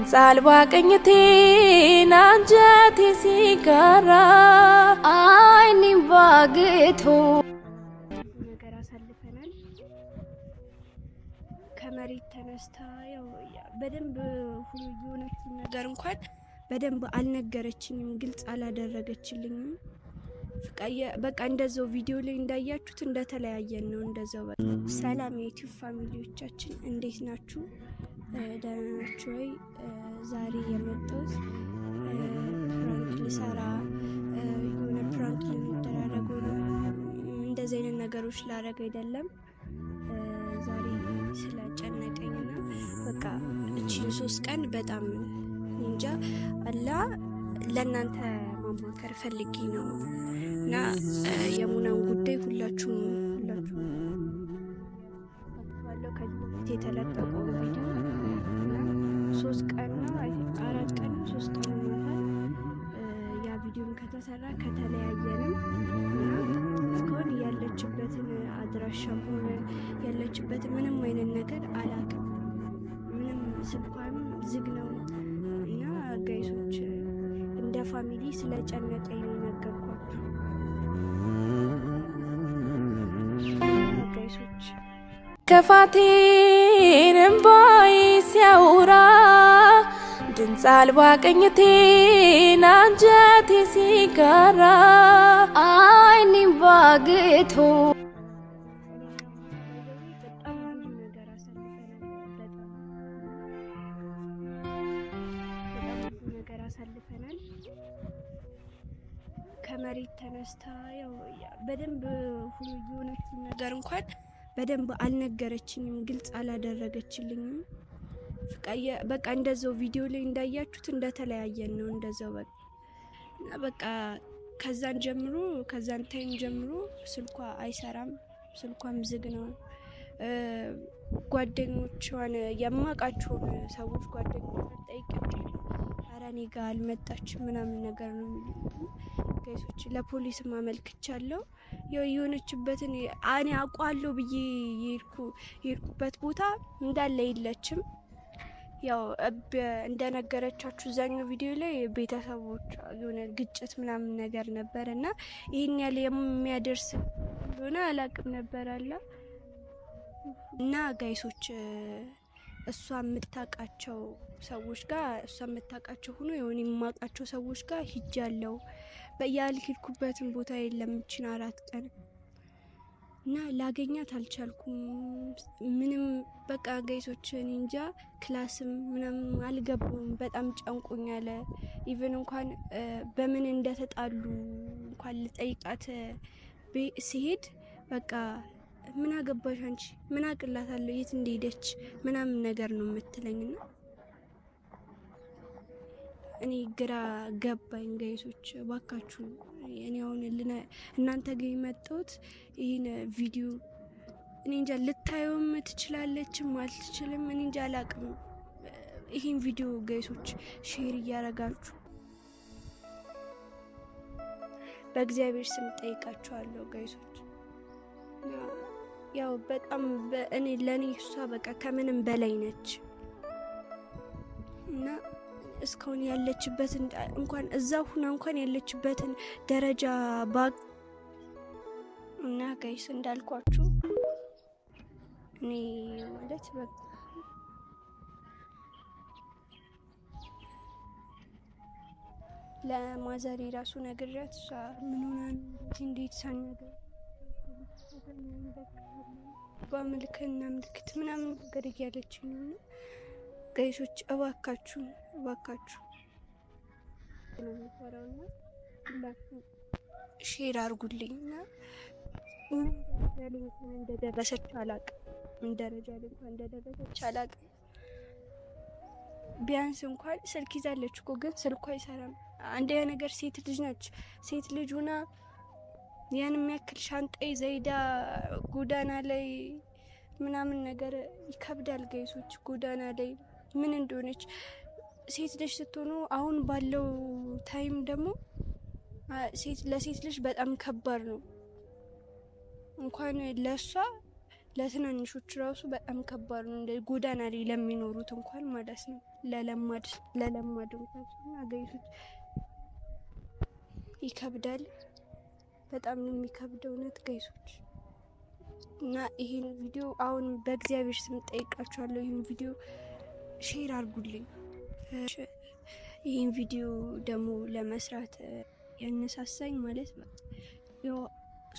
ድምፅ አልባ ቅኝቴን አንጀቴ ሲጋራ አይኔም ባግቶ ነገር አሳልፈናል። ከመሬት ተነስታ ያው በደንብ ሁሉ የሆነችው ነገር እንኳን በደንብ አልነገረችኝም፣ ግልጽ አላደረገችልኝም። በቃ እንደዛው ቪዲዮ ላይ እንዳያችሁት እንደተለያየን ነው እንደዛው። በቃ ሰላም የዩቲዩብ ፋሚሊዎቻችን እንዴት ናችሁ? ደህና ናችሁ ወይ? ዛሬ የመጣሁት ፕራንክ ልሰራ የሆነ ፕራንክ ልንደራረግ ነው። እንደዚህ አይነት ነገሮች ላደርግ አይደለም። ዛሬ ስለጨነቀኝና በቃ እቺን 3 ቀን በጣም እንጃ አላ ለእናንተ ማማከር ፈልጌ ነው እና የሙናን ጉዳይ ሁላችሁም ባለው ከዚህ የተለቀቀው ቪዲዮ 3 ቀን ነው 4 ቀን 3 ቀን ነው ያ ቪዲዮም ከተሰራ ከተለያየንም እስካሁን ያለችበትን አድራሻም ሆነ ያለችበትን ምንም አይነት ነገር አላውቅም። ምንም ስልኳም ዝግ ነው እና ጋይሶች እንደ ፋሚሊ ስለጨነቀኝ ነው ነገርኳችሁ። ጋይሶች ከፋቴን እምባዬ ሲያወራ ድምፅ አልባ ቅኝቴን አንጀቴ ሲጋራ አይኔም ባግቶ አሳልፈናል። ከመሬት ተነስታ ያው በደንብ ሁሉ የሆነችው ነገር እንኳን በደንብ አልነገረችኝም፣ ግልጽ አላደረገችልኝም። በቃ እንደዛው ቪዲዮ ላይ እንዳያችሁት እንደተለያየን ነው እንደዛው። በቃ ከዛን ታይም ጀምሮ ስልኳ አይሰራም፣ ስልኳም ዝግ ነው። ጓደኞቿን የማውቃቸውን ሰዎች ጓደኞቿን ጠይቄያቸው ኧረ እኔ ጋር አልመጣችም ምናምን ነገር ነው ጋይሶች። ለፖሊስም አመልክቻለሁ። ያው የሆነችበትን እኔ አውቃለሁ ብዬ የሄድኩበት ቦታ እንዳለ የለችም። ያው እንደነገረቻችሁ እዛኛው ቪዲዮ ላይ ቤተሰቦች የሆነ ግጭት ምናምን ነገር ነበር እና ይሄን ያለ የሚያደርስ እንደሆነ አላውቅም ነበር አለ እና ጋይሶች እሷ የምታውቃቸው ሰዎች ጋር የምታውቃቸው ሆኖ የሆነ የማውቃቸው ሰዎች ጋር ሂጃለሁ። ያልሄድኩበትን ቦታ የለም እቺን 4 ቀን እና ላገኛት አልቻልኩም። ምንም በቃ ጋይሶች እንጃ ክላስም ምናምን አልገባም። በጣም ጨንቆኛል። ኢቭን እንኳን በምን እንደተጣሉ እንኳን ልጠይቃት ሲሄድ በቃ ምን አገባሽ አንቺ ምን አቅላታለሁ የት እንደሄደች ምናምን ነገር ነው የምትለኝና እኔ ግራ ገባኝ። ጋይሶች ባካችሁ እኔ አሁን እናንተ ጋር የመጣሁት ይሄን ቪዲዮ እኔ እንጃ ልታዩም ትችላለችም አልትችልም እኔ እንጃ አላቅም። ይሄን ቪዲዮ ጋይሶች ሼር እያረጋችሁ በእግዚአብሔር ስም ጠይቃችኋለሁ ጋይሶች። ያው በጣም ለኔ እሷ በቃ ከምንም በላይ ነች እና እስካሁን ያለችበትን እንኳን እዛ ሁና እንኳን ያለችበትን ደረጃ ባቅ እና ጋይስ እንዳልኳችሁ እኔ ማለት በቃ ለማዘሬ ራሱ ነግሬያት እሷ ምን ሆና እንዴት ሳናገር በምልክና ምልክት ምናምን ነገር እያለችኝ ነው። ጋይሶች እባካችሁ ሼር አድርጉልኝና እንደደረሰች አላቅም፣ ምን ደረጃ ላይ እንኳን እንደደረሰች አላቅም። ቢያንስ እንኳን ስልክ ይዛለች እኮ ግን ስልኳ አይሰራም። አንደኛ ነገር ሴት ልጅ ነች። ሴት ልጅ ሆና ያን የሚያክል ሻንጣ ዘይዳ ጎዳና ላይ ምናምን ነገር ይከብዳል ጋይሶች። ጎዳና ላይ ምን እንደሆነች ሴት ልጅ ስትሆኑ አሁን ባለው ታይም ደግሞ ለሴት ልጅ በጣም ከባድ ነው። እንኳን ለሷ ለትናንሾች ራሱ በጣም ከባድ ነው። እንደ ጎዳና ላይ ለሚኖሩት እንኳን ማለት ነው። ለለማድ እንኳን አገይቶች ይከብዳል። በጣም ነው የሚከብደው እውነት ጋይሶች። እና ይሄን ቪዲዮ አሁን በእግዚአብሔር ስም ጠይቃችኋለሁ፣ ይሄን ቪዲዮ ሼር አድርጉልኝ። ይሄን ቪዲዮ ደግሞ ለመስራት ያነሳሳኝ ማለት ያው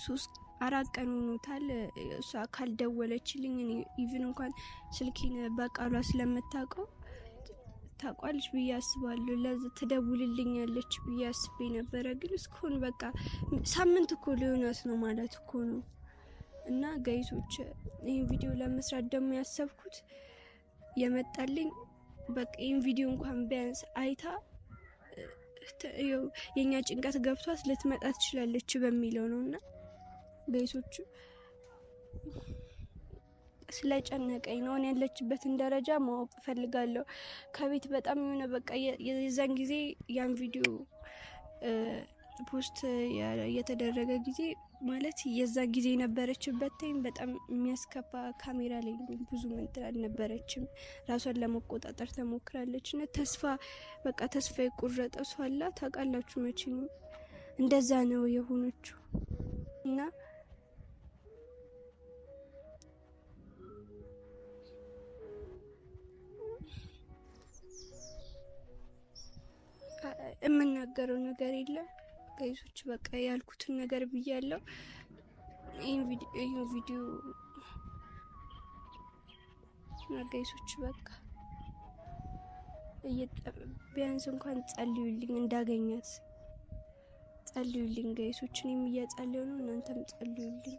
3-4 ቀን ሆኖታል። እሷ ካልደወለችልኝ እኔ ኢቭን እንኳን ስልኬን በቃሏ ስለምታውቀው ታቋልሽ ብዬ አስባለሁ። ለዛ ትደውልልኛለች ብዬ አስቤ ነበረ። ግን እስካሁን በቃ ሳምንት እኮ ሊሆናት ነው ማለት እኮ ነው። እና ጋይሶች ይህን ቪዲዮ ለመስራት ደግሞ ያሰብኩት የመጣልኝ በቃ ይህን ቪዲዮ እንኳን ቢያንስ አይታ የኛ ጭንቀት ገብቷት ልትመጣ ትችላለች በሚለው ነው። እና ጋይሶቹ ስለጨነቀኝ ነው ያለችበትን ደረጃ ማወቅ ፈልጋለሁ። ከቤት በጣም የሆነ በቃ የዛን ጊዜ ያን ቪዲዮ ፖስት የተደረገ ጊዜ ማለት የዛን ጊዜ የነበረችበት ታይም በጣም የሚያስከፋ ካሜራ ላይ ብዙ እንትን አልነበረችም። ራሷን ለመቆጣጠር ተሞክራለች እና ተስፋ የቆረጠ ሰው አለ ታውቃላችሁ መቼም እንደዛ ነው የሆነችው። እና የምናገረው ነገር የለም ጋይሶች። በቃ ያልኩትን ነገር ብያለሁ። ይሄን ቪዲዮ ጋይሶች በቃ ቢያንስ እንኳን ጸልዩልኝ፣ እንዳገኛት ጸልዩልኝ ጋይሶች። እኔም እየጸለዩ ነው፣ እናንተም ጸልዩልኝ።